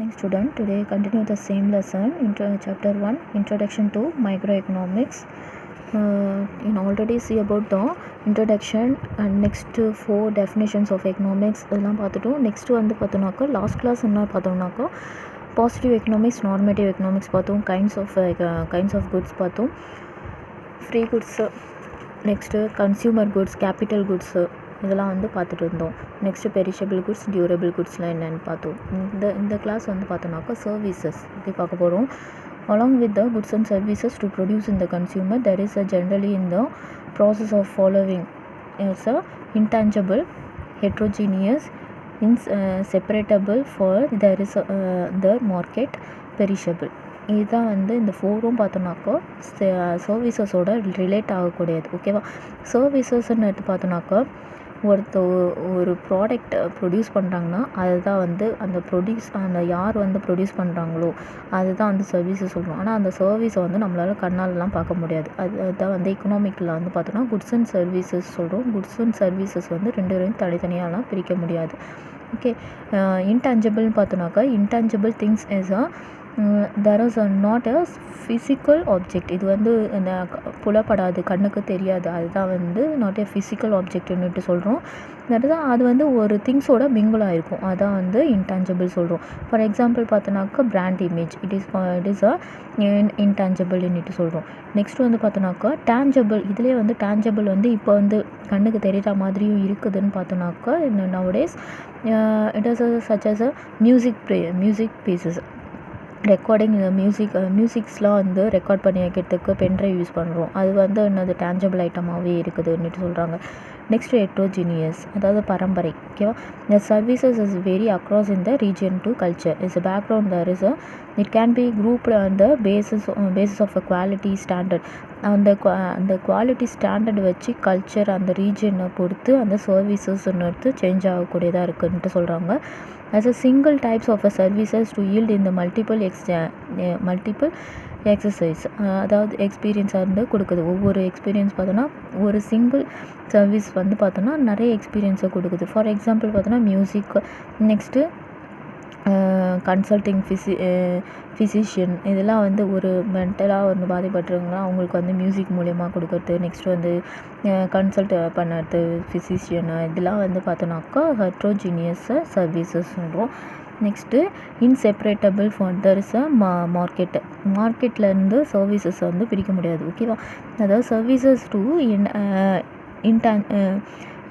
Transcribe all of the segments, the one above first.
morning student. Today continue the same lesson into chapter 1 introduction to microeconomics. You already see about the introduction and next 4 definitions of economics இதெல்லாம் பார்த்துட்டோம். Next வந்து பார்த்தோம்னாக்கா last class என்ன பார்த்தோம்னாக்கா positive economics normative economics பார்த்தோம். Kinds of goods பார்த்தோம். Free goods, next consumer goods, capital goods இதெல்லாம் வந்து பார்த்துட்டு இருந்தோம். நெக்ஸ்ட்டு பெரிஷபிள் குட்ஸ், டியூரபிள் குட்ஸ்லாம் என்னென்னு பார்த்தோம். இந்த கிளாஸ் வந்து பார்த்தோம்னாக்கா சர்வீசஸ் இப்படி பார்க்க போகிறோம். Along with the goods and services to produce in the consumer, there is a generally in the process of following is a intangible, heterogeneous, inseparable for there is the market, perishable. இதுதான் வந்து இந்த ஃபோரும் பார்த்தோம்னாக்கா சர்வீசஸோட relate ஆகக்கூடியது. ஓகேவா? சர்வீசஸ்ன்னு எடுத்து பார்த்தோம்னாக்கா ஒரு product produce பண்ணுறாங்கன்னா அதுதான் வந்து அந்த யார் வந்து ப்ரொடியூஸ் பண்ணுறாங்களோ அதுதான் வந்து சர்வீஸஸ் சொல்கிறோம். ஆனால் அந்த சர்வீஸை வந்து நம்மளால் கண்ணாலலாம் பார்க்க முடியாது. அதுதான் வந்து எக்கனாமிக்கில் வந்து பார்த்தோன்னா குட்ஸ் அண்ட் சர்வீசஸ் சொல்கிறோம். குட்ஸ் அண்ட் சர்வீசஸ் வந்து ரெண்டு தனித்தனியாலாம் பிரிக்க முடியாது. ஓகே, இன்டான்ஜிபிள்னு பார்த்தோன்னாக்கா intangible things is there is not a physical object. இது வந்து புலப்படாது, கண்ணுக்கு தெரியாது. அதுதான் வந்து நாட் ஏ ஃபிசிக்கல் ஆப்ஜெக்ட்னுட்டு சொல்கிறோம். அதுதான் அது வந்து ஒரு திங்ஸோட மிங்கிளாக இருக்கும். அதான் வந்து இன்டான்ஜிபிள் சொல்கிறோம். ஃபார் எக்ஸாம்பிள் பார்த்தோன்னாக்கா brand image it is a இன்டான்ஜிபிள்னுட்டு சொல்கிறோம். நெக்ஸ்ட் வந்து பார்த்தோன்னாக்கா டேஞ்சபிள். இதிலே வந்து டேஞ்சபிள் வந்து இப்போ வந்து கண்ணுக்கு தெரிகிற மாதிரியும் இருக்குதுன்னு பார்த்தோன்னாக்கா nowadays it is such as a music pieces. Recording மியூசிக்ஸ்லாம் வந்து ரெக்கார்ட் பண்ணி வைக்கிறதுக்கு பென்ட்ரைவ் யூஸ் பண்ணுறோம். அது வந்து என்னது டேஞ்சபிள் ஐட்டமாகவே இருக்குதுன்னுட்டு சொல்கிறாங்க. நெக்ஸ்ட்டு ஹெட்ரோஜீனியஸ், அதாவது பரம்பரை. ஓகேவா? இந்த services is very across in the region to culture. Is a background there is it can be grouped on the basis of a quality standard. அந்த குவாலிட்டி ஸ்டாண்டர்ட் வச்சு கல்ச்சர் அந்த ரீஜனை பொறுத்து அந்த சர்வீசஸ்ன்னு சேஞ்ச் ஆகக்கூடியதாக இருக்குதுன்ட்டு சொல்கிறாங்க. As a single types of a services to yield in the multiple exercise, அதாவது எக்ஸ்பீரியன்ஸாக இருந்து கொடுக்குது. ஒவ்வொரு எக்ஸ்பீரியன்ஸ் பார்த்தோன்னா ஒரு சிங்கிள் சர்வீஸ் வந்து பார்த்தோன்னா நிறைய எக்ஸ்பீரியன்ஸை கொடுக்குது. ஃபார் எக்ஸாம்பிள் பார்த்தோன்னா மியூசிக், நெக்ஸ்ட்டு கன்சல்டிங் ஃபிசிஷியன், இதெல்லாம் வந்து ஒரு மென்டலாக வந்து பாதிப்பட்டிருக்காங்கன்னா அவங்களுக்கு வந்து மியூசிக் மூலயமா கொடுக்குறது. நெக்ஸ்ட் வந்து கன்சல்ட் பண்ணுறது ஃபிசிஷியனு, இதெல்லாம் வந்து பார்த்தோன்னாக்கா ஹெட்ரோஜீனியஸ் சர்வீசஸ் சொல்கிறோம். நெக்ஸ்ட்டு இன்செப்ரேட்டபிள் ஃபர்தர் இஸ் மார்க்கெட்லேருந்து சர்வீசஸ் வந்து பிரிக்க முடியாது. ஓகேவா? அதாவது services to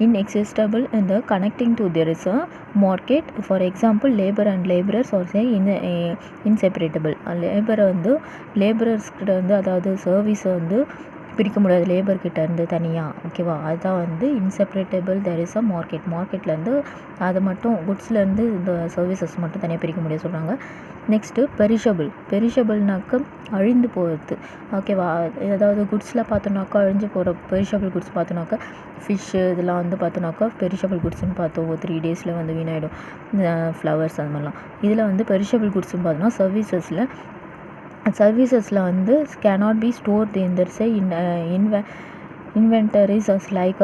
inaccessible in the connecting to there is a market. For example, labor and laborers are say inseparable. லேபரை வந்து லேபரர்ஸ் கிட்ட வந்து அதாவது சர்வீஸை வந்து பிரிக்க முடியாது லேபர்கிட்ட இருந்து தனியாக. ஓகேவா? அதுதான் வந்து இன்செப்ரேட்டபிள் தெர் இஸ் அ மார்க்கெட்லேருந்து அதை மட்டும் குட்ஸ்லேருந்து இந்த சர்வீசஸ் மட்டும் தனியாக பிரிக்க முடியாது சொல்கிறாங்க. நெக்ஸ்ட்டு பெரிஷபிள்னாக்க அழிந்து போகிறது. ஓகேவா? அதாவது குட்ஸில் பார்த்தோன்னாக்கா அழிஞ்சு போகிற பெரிஷபிள் குட்ஸ் பார்த்தோன்னாக்கா ஃபிஷ்ஷு இதெல்லாம் வந்து பார்த்தோன்னாக்கா பெரிஷபிள் குட்ஸ்ன்னு பார்த்தோம். 3 days வந்து வீணாயிடும். ஃப்ளவர்ஸ் அது மாதிரிலாம். இதில் வந்து பெரிஷபிள் குட்ஸ்ன்னு பார்த்தோன்னா சர்வீசஸில் வந்து cannot be stored in there say inventories like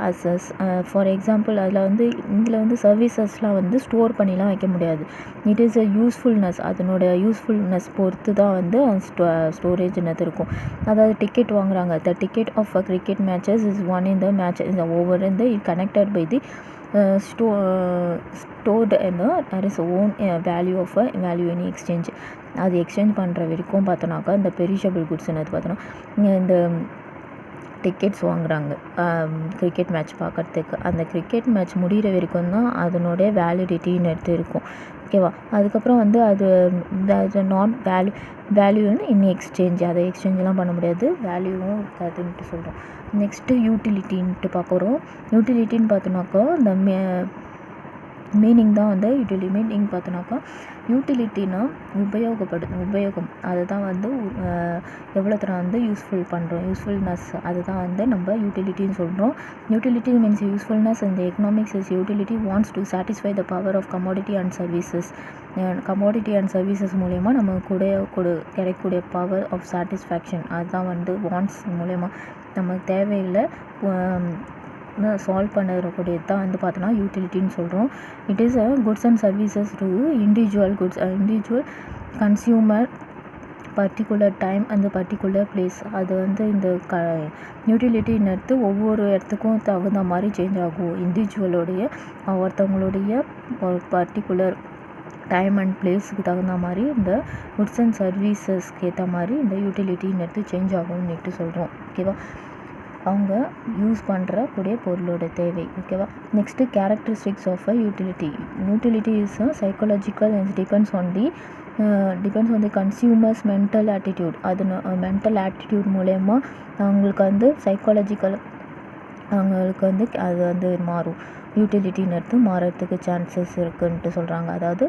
அசஸ். ஃபார் எக்ஸாம்பிள் அதில் வந்து இதில் வந்து சர்வீசஸ்லாம் வந்து ஸ்டோர் பண்ணிலாம் வைக்க முடியாது. இட் இஸ் அ யூஸ்ஃபுல்னஸ், அதனோட யூஸ்ஃபுல்னஸ் பொறுத்து தான் வந்து ஸ்டோரேஜ்னது இருக்கும். அதாவது டிக்கெட் வாங்குறாங்க. The ticket of a cricket matches is one in the match is over in the connected by the stored in there is own value of a value in exchange. அது exchange பண்ணுற வரைக்கும் பார்த்தோன்னாக்கா இந்த perishable குட்ஸ்ன்னு பார்த்தோன்னா இந்த tickets வாங்குகிறாங்க cricket match பார்க்குறதுக்கு. அந்த cricket match முடிகிற வரைக்கும் தான் அதனுடைய வேலிடிட்டின்னு எடுத்து இருக்கும். ஓகேவா? அதுக்கப்புறம் வந்து அது நாட் வேல்யூன்னு இன் எக்ஸ்சேஞ்ச், அதை எக்ஸ்சேஞ்செலாம் பண்ண முடியாது, வேல்யூவும் இருக்காதுன்ட்டு சொல்கிறோம். நெக்ஸ்ட்டு யூட்டிலிட்டின்ட்டு பார்க்குறோம். யூட்டிலிட்டின்னு பார்த்தோன்னாக்கா இந்த மீனிங் தான் வந்து மீனிங் பார்த்தோன்னாக்கா யூட்டிலிட்டினா உபயோகம் அதை தான் வந்து எவ்வளோ தூரம் வந்து யூஸ்ஃபுல் பண்ணுறோம், யூஸ்ஃபுல்னஸ் அதுதான் வந்து நம்ம யூட்டிலிட்டின்னு சொல்கிறோம். யூட்டிலிட்டி மீன்ஸ் யூஸ்ஃபுல்னஸ் இந்த economics is utility wants to satisfy the power of commodity and services மூலயமா நம்ம கிடைக்கக்கூடிய பவர் ஆஃப் சாட்டிஸ்ஃபேக்ஷன் அதுதான் வந்து வாண்ட்ஸ் மூலயமா நமக்கு தேவையில்லை சால்வ் பண்ணக்கூடியது தான் வந்து பார்த்தோன்னா யூட்டிலிட்டின்னு சொல்கிறோம். It is a goods and services to individual consumer particular time அந்த பர்டிகுலர் பிளேஸ். அது வந்து இந்த யூட்டிலிட்டின்னு ஒவ்வொரு இடத்துக்கும் தகுந்த மாதிரி சேஞ்ச் ஆகும். இண்டிவிஜுவலோடைய ஒருத்தவங்களுடைய பர்டிகுலர் டைம் அண்ட் பிளேஸுக்கு தகுந்த மாதிரி இந்த குட்ஸ் அண்ட் சர்வீசஸ்க்கு ஏற்ற மாதிரி இந்த யூட்டிலிட்டின்னு சேஞ்ச் ஆகும்னுட்டு சொல்கிறோம். ஓகேவா, அவங்க யூஸ் பண்ணுறக்கூடிய பொருளோட தேவை. ஓகேவா, next characteristics of a utility. Utility is a psychological and depends on the consumers mental attitude. அது மென்டல் ஆட்டிடியூட் மூலயமா அவங்களுக்கு வந்து சைக்காலஜிக்கல் அவங்களுக்கு வந்து அது வந்து மாறும். யூட்டிலிட்டின்னு மாறுறதுக்கு சான்சஸ் இருக்குன்ட்டு சொல்கிறாங்க. அதாவது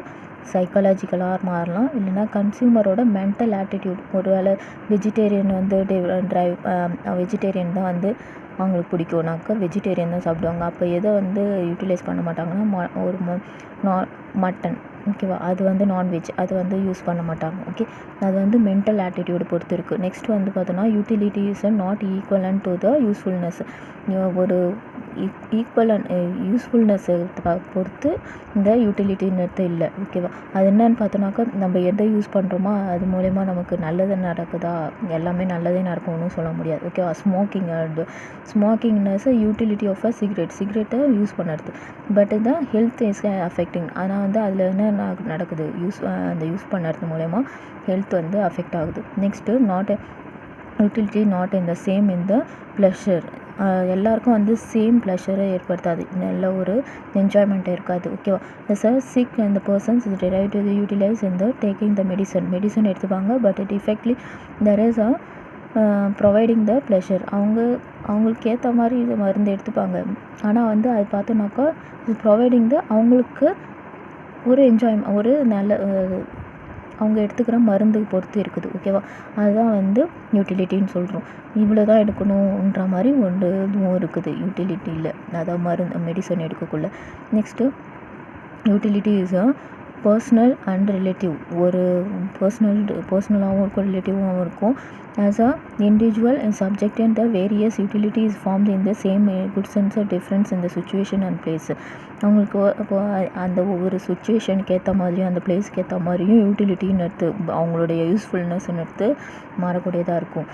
சைக்காலஜிக்கலாக மாறலாம், இல்லைனா கன்சியூமரோட மென்டல் ஆட்டிடியூட். ஒருவேளை வெஜிடேரியன் வந்து வெஜிடேரியன் தான் வந்து அவங்களுக்கு பிடிக்கும்னாக்கா வெஜிடேரியன் தான் சாப்பிடுவாங்க. அப்போ எதை வந்து யூட்டிலைஸ் பண்ண மாட்டாங்கன்னா மட்டன். ஓகேவா, அது வந்து நான்வெஜ், அது வந்து யூஸ் பண்ண மாட்டாங்க. ஓகே, அது வந்து மென்டல் ஆட்டிடியூடு பொறுத்து இருக்குது. நெக்ஸ்ட் வந்து பார்த்தோன்னா utility is not equivalent to the usefulness. ஒரு யூஸ்ஃபுல்னஸ்ஸை பொறுத்து இந்த யூட்டிலிட்டின்னு இல்லை. ஓகேவா, அது என்னன்னு பார்த்தோன்னாக்கா நம்ம எதை யூஸ் பண்ணுறோமோ அது மூலயமா நமக்கு நல்லது நடக்குதா, எல்லாமே நல்லதே நடக்கும்னு சொல்ல முடியாது. ஓகேவா, ஸ்மோக்கிங்னஸ் யூட்டிலிட்டி ஆஃப் அ சிகரெட்டை யூஸ் பண்ணுறது, பட் இந்த ஹெல்த் இஸ் அஃபெக்டிங். ஆனால் வந்து அதில் என்ன நடக்குது, அந்த யூஸ் பண்ணுறது மூலயமா ஹெல்த் வந்து அஃபெக்ட் ஆகுது. Next utility not in the same in the pleasure. எல்லாருக்கும் வந்து சேம் ப்ளஷரை ஏற்படுத்தாது, நல்ல ஒரு என்ஜாய்மெண்ட்டு இருக்காது. ஓகேவா, sick and the persons is drive to the utilise இந்த டேக்கிங் த மெடிசன் எடுத்துப்பாங்க, but it effectively there is providing the pleasure. அவங்களுக்கு ஏற்ற மாதிரி இது மருந்து எடுத்துப்பாங்க, ஆனால் வந்து அது பார்த்தோன்னாக்கா ப்ரொவைடிங் த அவங்களுக்கு ஒரு ஒரு நல்ல அவங்க எடுத்துக்கிற மருந்து பொறுத்து இருக்குது. ஓகேவா, அதுதான் வந்து யூட்டிலிட்டின்னு சொல்கிறோம். இவ்வளோ தான் எடுக்கணுன்ற மாதிரி இதுவும் இருக்குது யூட்டிலிட்டியில், அதாவது மெடிசன் எடுக்கக்குள்ள. Next utility is personal and relative. ஒரு பர்சனலாகவும் இருக்கும், ரிலேட்டிவாகவும் இருக்கும். As a individual and subject and the various utility is formed in the same good sense of difference in the situation and place. அவங்களுக்கு இப்போ அந்த ஒவ்வொரு சுச்சுவேஷனுக்கு ஏற்ற மாதிரியும் அந்த பிளேஸ்க்கு ஏற்ற மாதிரியும் யூட்டிலிட்டின்னு அவங்களுடைய யூஸ்ஃபுல்னஸ்ன்னு மாறக்கூடியதாக இருக்கும்.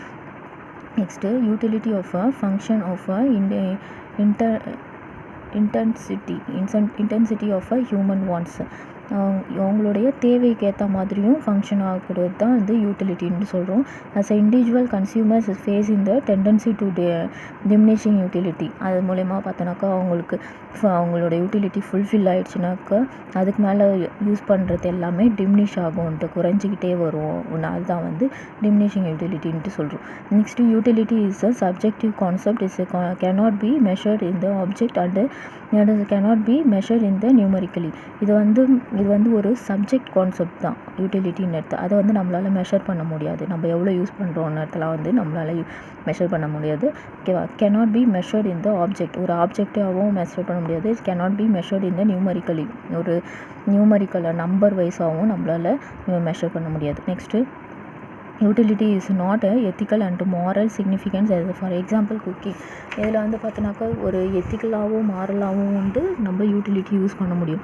Next utility of a function of a intensity of a human wants. அவங்களுடைய தேவைக்கு ஏற்ற மாதிரியும் ஃபங்க்ஷன் ஆகக்கூடியது தான் வந்து யூட்டிலிட்டின்னு சொல்கிறோம். As a individual consumers face இந்த டெண்டன்சி டு டிமினிஷிங் யூட்டிலிட்டி. அது மூலயமா பார்த்தோன்னாக்கா அவங்களோட யூட்டிலிட்டி ஃபுல்ஃபில் ஆகிடுச்சுனாக்கா அதுக்கு மேலே யூஸ் பண்ணுறது எல்லாமே டிமினிஷ் ஆகும்ன்ட்டு குறைஞ்சிக்கிட்டே வரும். அதுதான் வந்து டிமினிஷிங் யூட்டிலிட்டின்ட்டு சொல்கிறோம். Next utility is a subjective concept. Cannot be measured in the object and cannot be measured in the numerically. இது வந்து ஒரு சப்ஜெக்ட் கான்செப்ட் தான் யூட்டிலிட்டின்னு அதை வந்து நம்மளால் மெஷர் பண்ண முடியாது. நம்ம எவ்வளோ யூஸ் பண்ணுறோன்னதெல்லாம் வந்து நம்மளால் மெஷர் பண்ண முடியாது. ஓகேவா, cannot be measured in the object. ஒரு ஆப்ஜெக்டாகவும் மெஷர் பண்ண முடியாது. Cannot be measured in the numerically. ஒரு நியூமரிக்கல் நம்பர் வைஸாகவும் நம்மளால் மெஷர் பண்ண முடியாது. Next utility is not a ethical and moral significance. அது ஃபார் எக்ஸாம்பிள் குக்கிங். இதில் வந்து பார்த்தோன்னாக்கா ஒரு எத்திக்கலாகவும் மாரலாகவும் வந்து நம்ம யூட்டிலிட்டி யூஸ் பண்ண முடியும்.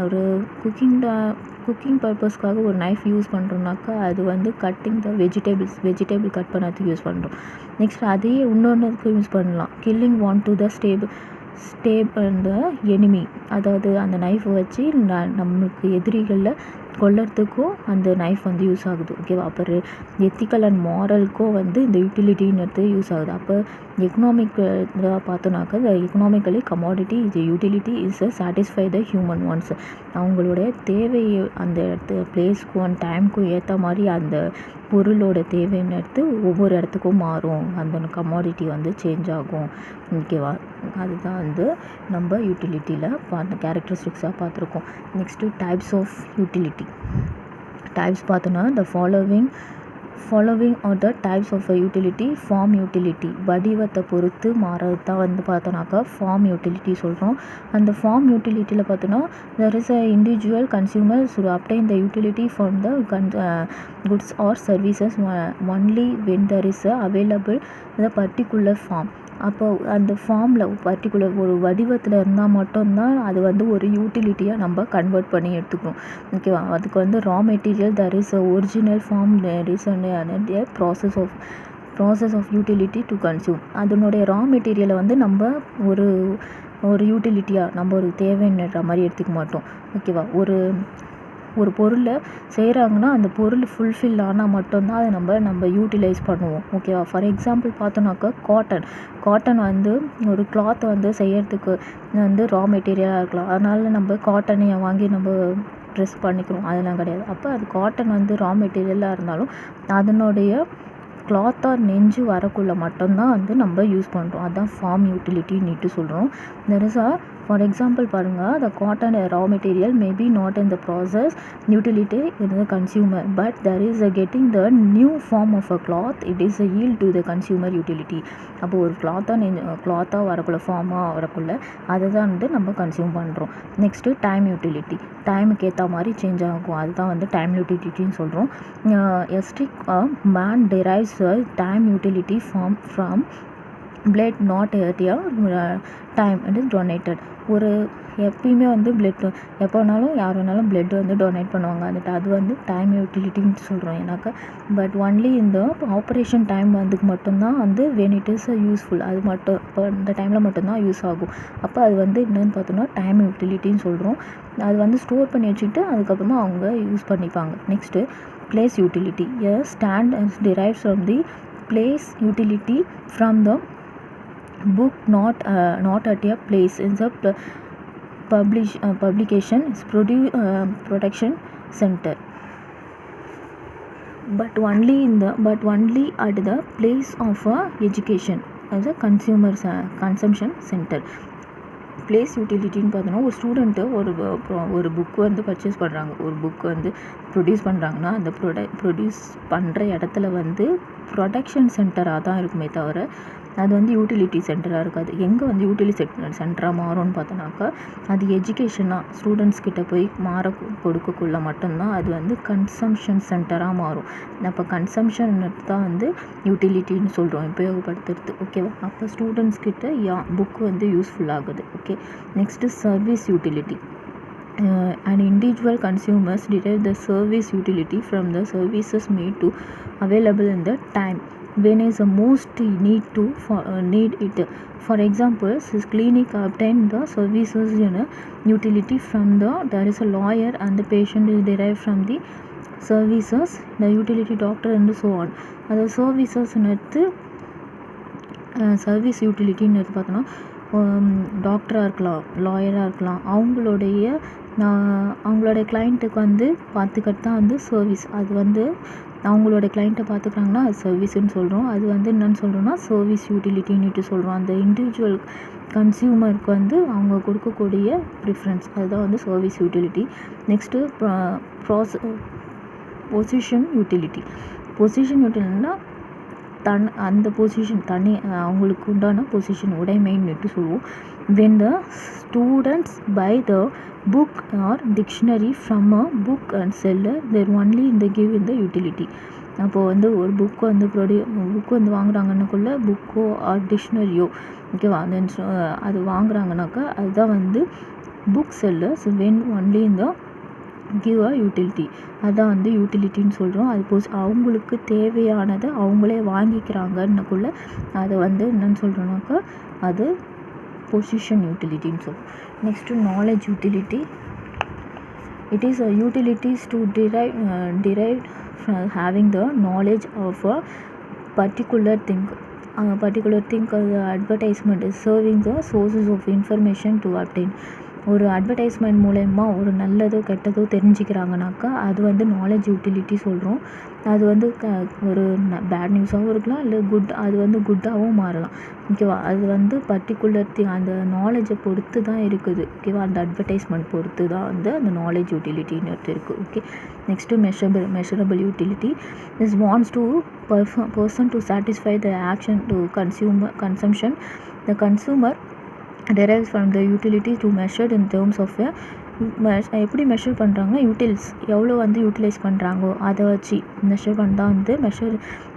ஒரு குக்கிங் பர்பஸ்க்காக ஒரு நைஃப் யூஸ் பண்ணுறோம்னாக்கா அது வந்து கட்டிங் த வெஜிடபிள் கட் பண்ணதுக்கு யூஸ் பண்ணுறோம். நெக்ஸ்ட் அதையே இன்னொன்றுக்கு யூஸ் பண்ணலாம். Killing want to the step and enemy. அதாவது அந்த நைஃபை வச்சு நம்மளுக்கு எதிரிகளில் கொல்லறதுக்கும் அந்த நைஃப் வந்து யூஸ் ஆகுது. ஓகேவா, அப்போ எத்திக்கல் அண்ட் மாரலுக்கும் வந்து இந்த யூட்டிலிட்டின்னு யூஸ் ஆகுது. அப்போ எக்கனாமிக்கலாக பார்த்தோன்னாக்கா இந்த எக்கனாமிக்கலி கமாடிட்டி இது utility is satisfy the human wants. அவங்களுடைய தேவை அந்த பிளேஸ்க்கும் அந்த டைமுக்கும் ஏற்ற மாதிரி அந்த பொருளோட தேவைன்னு ஒவ்வொரு இடத்துக்கும் மாறும். அந்த கமாடிட்டி வந்து சேஞ்ச் ஆகும். ஓகேவா, அதுதான் வந்து நம்ம யூட்டிலிட்டியில் கேரக்டரிஸ்டிக்ஸாக பார்த்துருக்கோம். Next types of utility. Types பார்த்தோன்னா the following are the types of a utility. Form utility வடிவத்தை பொறுத்து மாறது தான் வந்து பார்த்தோன்னாக்கா ஃபார்ம் யூட்டிலிட்டி சொல்கிறோம். அந்த ஃபார்ம் யூட்டிலிட்டியில் பார்த்தோன்னா there is a individual consumers who obtain the utility from the goods or services only when there is available the particular form. அப்போ அந்த ஃபார்மில் பர்டிகுலர் ஒரு வடிவத்தில் இருந்தால் மட்டும்தான் அது வந்து ஒரு யூட்டிலிட்டியாக நம்ம கன்வெர்ட் பண்ணி எடுத்துக்கிறோம். ஓகேவா? அதுக்கு வந்து raw material there is original form, there is process of utility to consume. அதனுடைய ரா மெட்டீரியலை வந்து நம்ம ஒரு யூட்டிலிட்டியாக நம்ம ஒரு தேவைன்ற மாதிரி எடுத்துக்க மாட்டோம். ஓகேவா? ஒரு பொருளை செய்கிறாங்கன்னா அந்த பொருள் ஃபுல்ஃபில் ஆனால் மட்டும்தான் அதை நம்ம யூட்டிலைஸ் பண்ணுவோம். ஓகேவா? ஃபார் எக்ஸாம்பிள் பார்த்தோன்னாக்கா காட்டன் வந்து ஒரு கிளாத்தை வந்து செய்யறதுக்கு வந்து ரா மெட்டீரியலாக இருக்கலாம். அதனால நம்ம காட்டனையை வாங்கி நம்ம ட்ரெஸ் பண்ணிக்கிறோம், அதெல்லாம் கிடையாது. அப்போ அது காட்டன் வந்து ரா மெட்டீரியலாக இருந்தாலும் அதனுடைய கிளாத்தாக நெஞ்சு வரக்குள்ளே மட்டும்தான் வந்து நம்ம யூஸ் பண்ணுறோம். அதுதான் ஃபார்ம் யூட்டிலிட்டின்னுட்டு சொல்கிறோம். தெர் இஸ் ஃபார் எக்ஸாம்பிள் பாருங்கள், the cotton raw material may be not in the process utility in the consumer, but there is getting the new form of a cloth, it is a yield to the consumer utility. அப்போ ஒரு கிளாத்தாக வரக்குள்ள ஃபார்மாக வரக்குள்ள அதை தான் வந்து நம்ம consume பண்ணுறோம். Next time utility. டைமுக்கு ஏற்ற மாதிரி சேஞ்ச் ஆகும், அதுதான் வந்து டைம் யூட்டிலிட்டின்னு சொல்கிறோம். Stick man derives time utility from blood not at a time and is donated. ஒரு எப்பயுமே வந்து பிளட் எப்போ வேணாலும் யார் வேணாலும் பிளட் வந்து டொனேட் பண்ணுவாங்க. அது வந்து டைம் யூட்டிலிட்டின்னு சொல்கிறோம். எனக்கு பட் ஒன்லி இந்த ஆப்ரேஷன் டைம் வந்துக்கு மட்டும்தான் வந்து வென் இட் இஸ் யூஸ்ஃபுல், அது மட்டும் இப்போ இந்த டைமில் மட்டும்தான் யூஸ் ஆகும். அப்போ அது வந்து என்னென்னு பார்த்தோன்னா டைம் யூட்டிலிட்டின்னு சொல்கிறோம். அது வந்து ஸ்டோர் பண்ணி வச்சுக்கிட்டு அதுக்கப்புறமா அவங்க யூஸ் பண்ணிப்பாங்க. Next place utility. A stand is derived from the place utility from the book not at a place in the publication production center, but only at the place of education as a consumption center. Place யூட்டிலிட்டின்னு பார்த்தோன்னா ஒரு student ஒரு book வந்து purchase பண்ணுறாங்க, ஒரு book வந்து produce பண்ணுறாங்கன்னா அந்த ப்ரொடியூஸ் பண்ணுற இடத்துல வந்து ப்ரொடக்ஷன் சென்டராக தான் இருக்குமே தவிர அது வந்து யூட்டிலிட்டி சென்டராக இருக்காது. எங்கே வந்து யூட்டிலிட்டி சென்டராக மாறும்னு பார்த்தோன்னாக்கா அது எஜுகேஷனாக ஸ்டூடெண்ட்ஸ் கிட்ட போய் கொடுக்கக்குள்ள மட்டும்தான் அது வந்து கன்சம்ஷன் சென்டராக மாறும். அப்போ கன்சம்ஷன் தான் வந்து யூட்டிலிட்டின்னு சொல்கிறோம், உபயோகப்படுத்துறது. ஓகேவா? அப்போ ஸ்டூடெண்ட்ஸ் கிட்ட புக்கு வந்து யூஸ்ஃபுல் ஆகுது. Okay. Next service utility. And individual consumers derive the service utility from the services made to available in the time when is the most need it. For example, this clinic obtain the services utility from there is a lawyer and the patient is derived from the services, the utility doctor and so on. The services service யூட்டிலிட்டின்னு பார்த்தோன்னா டாக்டராக இருக்கலாம், லாயராக இருக்கலாம், அவங்களோட கிளைண்ட்டுக்கு வந்து பார்த்துக்கிட்டு தான் வந்து சர்வீஸ். அது வந்து அவங்களோட கிளைண்ட்டை பார்த்துக்கிறாங்கன்னா அது சர்வீஸ்ன்னு சொல்கிறோம். அது வந்து என்னென்னு சொல்கிறோன்னா சர்வீஸ் யூட்டிலிட்டின்னுட்டு சொல்கிறோம். அந்த இண்டிவிஜுவல் கன்சியூமருக்கு வந்து அவங்க கொடுக்கக்கூடிய ப்ரிஃபரன்ஸ், அதுதான் வந்து service utility. Next position utility. Position யூட்டிலிட்டினா அந்த பொசிஷன் அவங்களுக்கு உண்டான பொசிஷன் உடைமைன்னுட்டு சொல்லுவோம். when the students buy the book or dictionary from a book and seller, they only in the give in the utility. அப்போது வந்து ஒரு புக்கு வந்து வாங்குறாங்கன்னுக்குள்ளே புக்கோ ஆர் டிக்ஷனரியோ, ஓகேவா, அது வாங்குறாங்கனாக்கா அதுதான் வந்து புக் செல்லர்ஸ் வென் ஒன்லி இந்த கிவ் அ யூட்டிலிட்டி, அதுதான் வந்து யூட்டிலிட்டின்னு சொல்கிறோம். அது அவங்களுக்கு தேவையானதை அவங்களே வாங்கிக்கிறாங்கன்னுக்குள்ளே அதை வந்து என்னென்னு சொல்கிறோன்னாக்கா அது பொசிஷன் யூட்டிலிட்டின்னு சொல்கிறோம். Next knowledge utility. It is utilities to derive from having the knowledge of a particular thing. Advertisement is serving the sources of information to obtain. ஒரு அட்வர்டைஸ்மெண்ட் மூலயமா ஒரு நல்லதோ கெட்டதோ தெரிஞ்சுக்கிறாங்கனாக்கா அது வந்து நாலேஜ் யூட்டிலிட்டி சொல்கிறோம். அது வந்து ஒரு பேட் நியூஸாகவும் இருக்கலாம், இல்லை அது வந்து குட்டாகவும் மாறலாம். ஓகேவா? அது வந்து பர்டிகுலர் அந்த நாலேஜை பொறுத்து தான் இருக்குது. ஓகேவா? அந்த அட்வர்டைஸ்மெண்ட் பொறுத்து தான் வந்து அந்த நாலேஜ் யூட்டிலிட்டின்னு இருக்குது. Okay. Next measurable utility is wants to person to satisfy the action to consumption. The consumer derives from the utility to measured in terms of a எப்படி மெஷர் பண்ணுறாங்கன்னா எவ்வளோ வந்து யூட்டிலைஸ் பண்ணுறாங்கோ அதை வச்சு மெஷர் பண்ணால் வந்து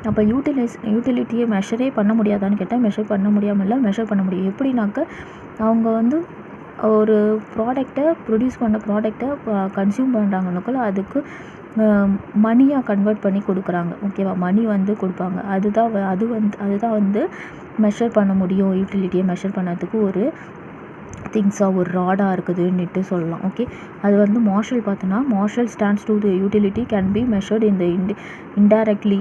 அப்போ யூட்டிலிட்டியை மெஷரே பண்ண முடியாதான்னு கேட்டால் மெஷர் பண்ண முடியாமல் இல்லை, மெஷர் பண்ண முடியும். எப்படின்னாக்க அவங்க வந்து ஒரு ப்ரொடியூஸ் பண்ண ப்ராடக்டை கன்சியூம் பண்ணுறாங்கனாக்குள்ள அதுக்கு மணியாக கன்வெர்ட் பண்ணி கொடுக்குறாங்க. ஓகேவா, மணி வந்து கொடுப்பாங்க. அதுதான் வந்து மெஷர் பண்ண முடியும். யூட்டிலிட்டியை மெஷர் பண்ணதுக்கு ஒரு திங்ஸாக ஒரு ராடாக இருக்குதுன்னுட்டு சொல்லலாம். ஓகே, அது வந்து மார்ஷல் பார்த்தோன்னா Marshall stands to the utility can be measured இந்த இன்டைரக்ட்லி.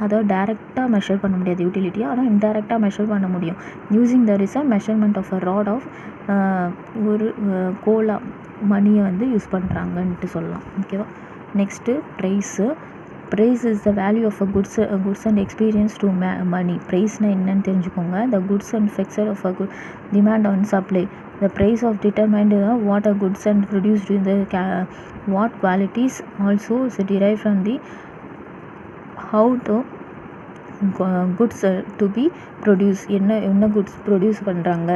அதாவது டைரெக்டாக மெஷர் பண்ண முடியாது யூட்டிலிட்டியை, ஆனால் இன்டைரக்டாக மெஷர் பண்ண முடியும். Using there is a measurement of a rod of ஒரு கோலா மணியை வந்து யூஸ் பண்ணுறாங்கன்ட்டு சொல்லலாம். ஓகேவா. Next price is the value of a goods and experience to money. ப்ரைஸ்னால் என்னன்னு தெரிஞ்சுக்கோங்க. The goods and fixed of a demand on supply. The price of determined what a goods and produced in the what qualities also is derived from the how to goods to be produced. என்ன goods produce பண்ணுறாங்க